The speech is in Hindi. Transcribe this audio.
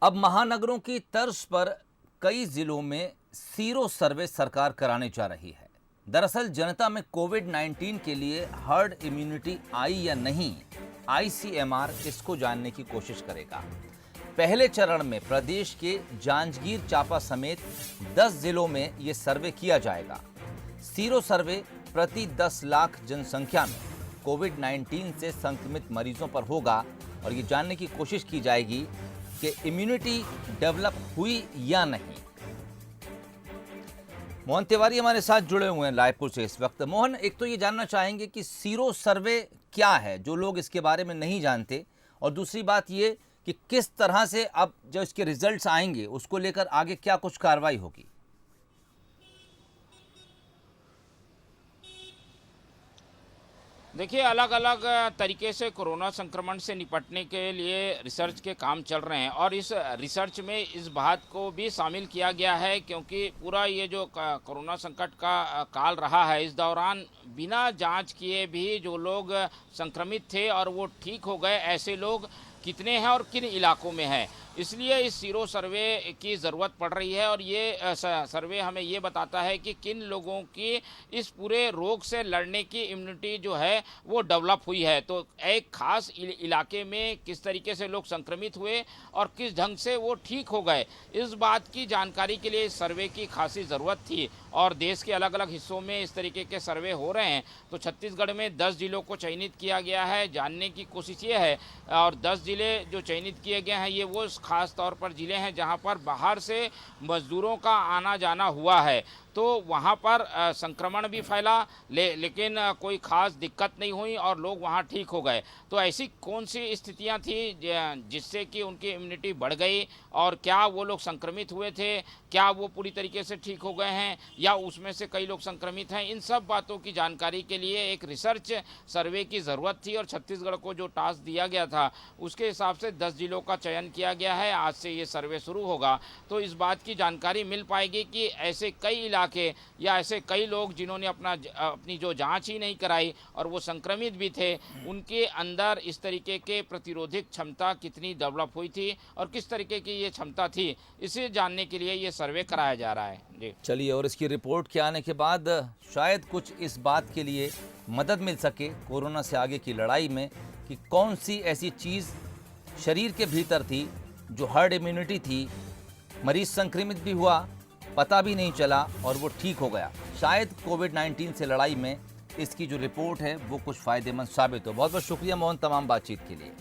अब महानगरों की तर्ज पर कई जिलों में सीरो सर्वे सरकार कराने जा रही है। दरअसल जनता में कोविड-19 के लिए हर्ड इम्यूनिटी आई या नहीं, आईसीएमआर इसको जानने की कोशिश करेगा। पहले चरण में प्रदेश के जांजगीर चांपा समेत 10 जिलों में ये सर्वे किया जाएगा। सीरो सर्वे प्रति 10 लाख जनसंख्या में कोविड-19 से संक्रमित मरीजों पर होगा और ये जानने की कोशिश की जाएगी कि इम्यूनिटी डेवलप हुई या नहीं। मोहन तिवारी हमारे साथ जुड़े हुए हैं रायपुर से इस वक्त। मोहन, एक तो ये जानना चाहेंगे कि सीरो सर्वे क्या है, जो लोग इसके बारे में नहीं जानते, और दूसरी बात ये कि किस तरह से अब जो इसके रिजल्ट्स आएंगे उसको लेकर आगे क्या कुछ कार्रवाई होगी। देखिए, अलग अलग तरीके से कोरोना संक्रमण से निपटने के लिए रिसर्च के काम चल रहे हैं और इस रिसर्च में इस बात को भी शामिल किया गया है, क्योंकि पूरा ये जो कोरोना संकट का काल रहा है, इस दौरान बिना जांच किए भी जो लोग संक्रमित थे और वो ठीक हो गए, ऐसे लोग कितने हैं और किन इलाकों में हैं। इसलिए इस सीरो सर्वे की ज़रूरत पड़ रही है और ये सर्वे हमें ये बताता है कि किन लोगों की इस पूरे रोग से लड़ने की इम्यूनिटी जो है वो डेवलप हुई है। तो एक खास इलाके में किस तरीके से लोग संक्रमित हुए और किस ढंग से वो ठीक हो गए, इस बात की जानकारी के लिए इस सर्वे की खासी ज़रूरत थी और देश के अलग अलग हिस्सों में इस तरीके के सर्वे हो रहे हैं। तो छत्तीसगढ़ में 10 जिलों को चयनित किया गया है। जानने की कोशिश ये है, और 10 जिले जो चयनित किए गए हैं ये वो खास तौर पर जिले हैं जहां पर बाहर से मजदूरों का आना जाना हुआ है, तो वहां पर संक्रमण भी फैला लेकिन कोई खास दिक्कत नहीं हुई और लोग वहां ठीक हो गए। तो ऐसी कौन सी स्थितियां थी जिससे कि उनकी इम्यूनिटी बढ़ गई, और क्या वो लोग संक्रमित हुए थे, क्या वो पूरी तरीके से ठीक हो गए हैं या उसमें से कई लोग संक्रमित हैं, इन सब बातों की जानकारी के लिए एक रिसर्च सर्वे की ज़रूरत थी और छत्तीसगढ़ को जो टास्क दिया गया था उसके हिसाब से 10 जिलों का चयन किया गया है। आज से ये सर्वे शुरू होगा तो इस बात की जानकारी मिल पाएगी कि ऐसे कई इलाके या ऐसे कई लोग जिन्होंने अपनी जो जांच ही नहीं कराई और वो संक्रमित भी थे, उनके अंदर इस तरीके के प्रतिरोधक क्षमता कितनी डेवलप हुई थी और किस तरीके की ये क्षमता थी, इसे जानने के लिए ये सर्वे कराया जा रहा है। जी चलिए, और इसकी रिपोर्ट के आने के बाद शायद कुछ इस बात के लिए मदद मिल सके कोरोना से आगे की लड़ाई में कि कौन सी ऐसी चीज़ शरीर के भीतर थी जो हर्ड इम्यूनिटी थी, मरीज संक्रमित भी हुआ, पता भी नहीं चला और वो ठीक हो गया। शायद कोविड-19 से लड़ाई में इसकी जो रिपोर्ट है वो कुछ फ़ायदेमंद साबित हो। बहुत बहुत शुक्रिया मोहन तमाम बातचीत के लिए।